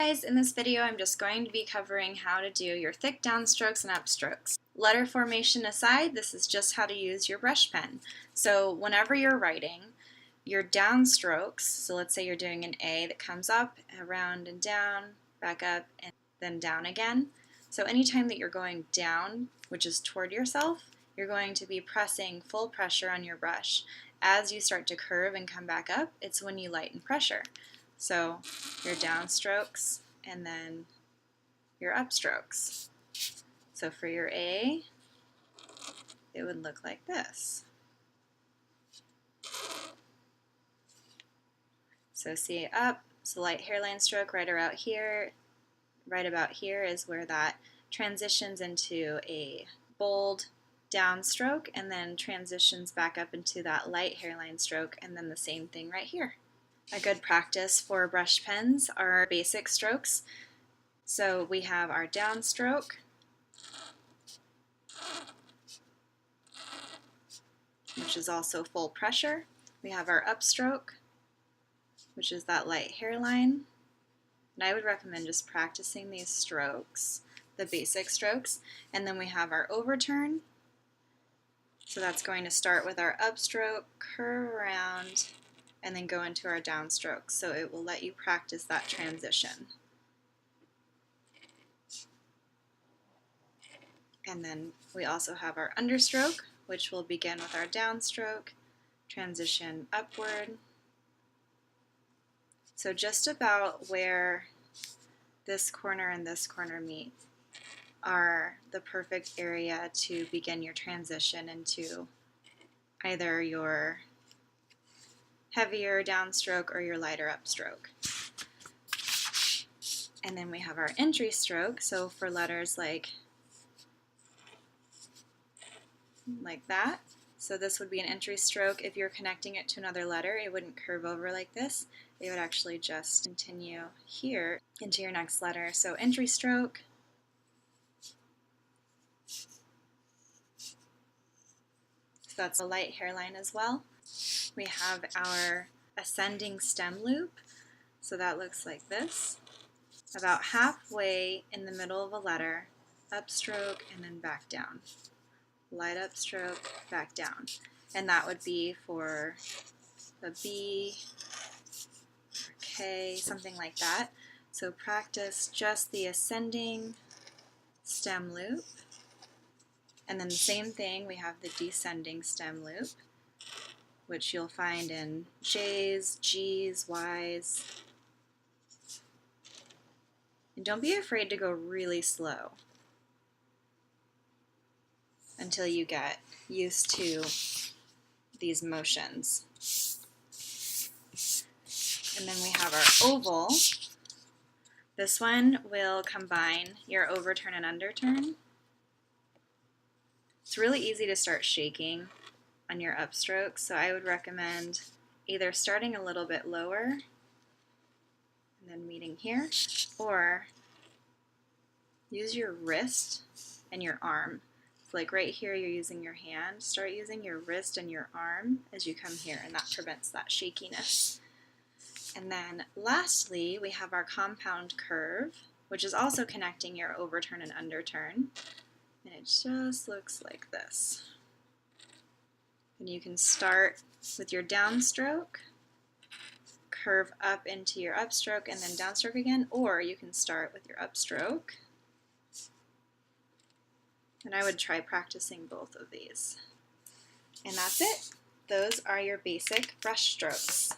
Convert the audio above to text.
Guys, in this video I'm just going to be covering how to do your thick downstrokes and upstrokes. Letter formation aside, this is just how to use your brush pen. So whenever you're writing, your downstrokes, so let's say you're doing an A that comes up, around and down, back up, and then down again. So anytime that you're going down, which is toward yourself, you're going to be pressing full pressure on your brush. As you start to curve and come back up, it's when you lighten pressure. So your downstrokes and then your upstrokes. So for your A, it would look like this. So see up, so light hairline stroke right about here. Right about here is where that transitions into a bold downstroke and then transitions back up into that light hairline stroke, and then the same thing right here. A good practice for brush pens are basic strokes. So we have our downstroke, which is also full pressure. We have our upstroke, which is that light hairline. And I would recommend just practicing these strokes, the basic strokes. And then we have our overturn. So that's going to start with our upstroke, curve around, and then go into our downstroke. So it will let you practice that transition. And then we also have our understroke, which will begin with our downstroke, transition upward. So just about where this corner and this corner meet are the perfect area to begin your transition into either your heavier downstroke or your lighter upstroke. And then we have our entry stroke, so for letters like that. So this would be an entry stroke. If you're connecting it to another letter, it wouldn't curve over like this. It would actually just continue here into your next letter. So entry stroke. So that's a light hairline as well. We have our ascending stem loop, so that looks like this. About halfway in the middle of a letter, upstroke and then back down. Light upstroke, back down. And that would be for a B, or K, something like that. So practice just the ascending stem loop. And then the same thing, we have the descending stem loop, which you'll find in J's, G's, Y's. And don't be afraid to go really slow until you get used to these motions. And then we have our oval. This one will combine your overturn and underturn. It's really easy to start shaking on your upstrokes, so I would recommend either starting a little bit lower and then meeting here, or use your wrist and your arm. So like right here you're using your hand, start using your wrist and your arm as you come here, and that prevents that shakiness. And then lastly we have our compound curve, which is also connecting your overturn and underturn, and it just looks like this. And you can start with your downstroke, curve up into your upstroke, and then downstroke again, or you can start with your upstroke. And I would try practicing both of these. And that's it. Those are your basic brush strokes.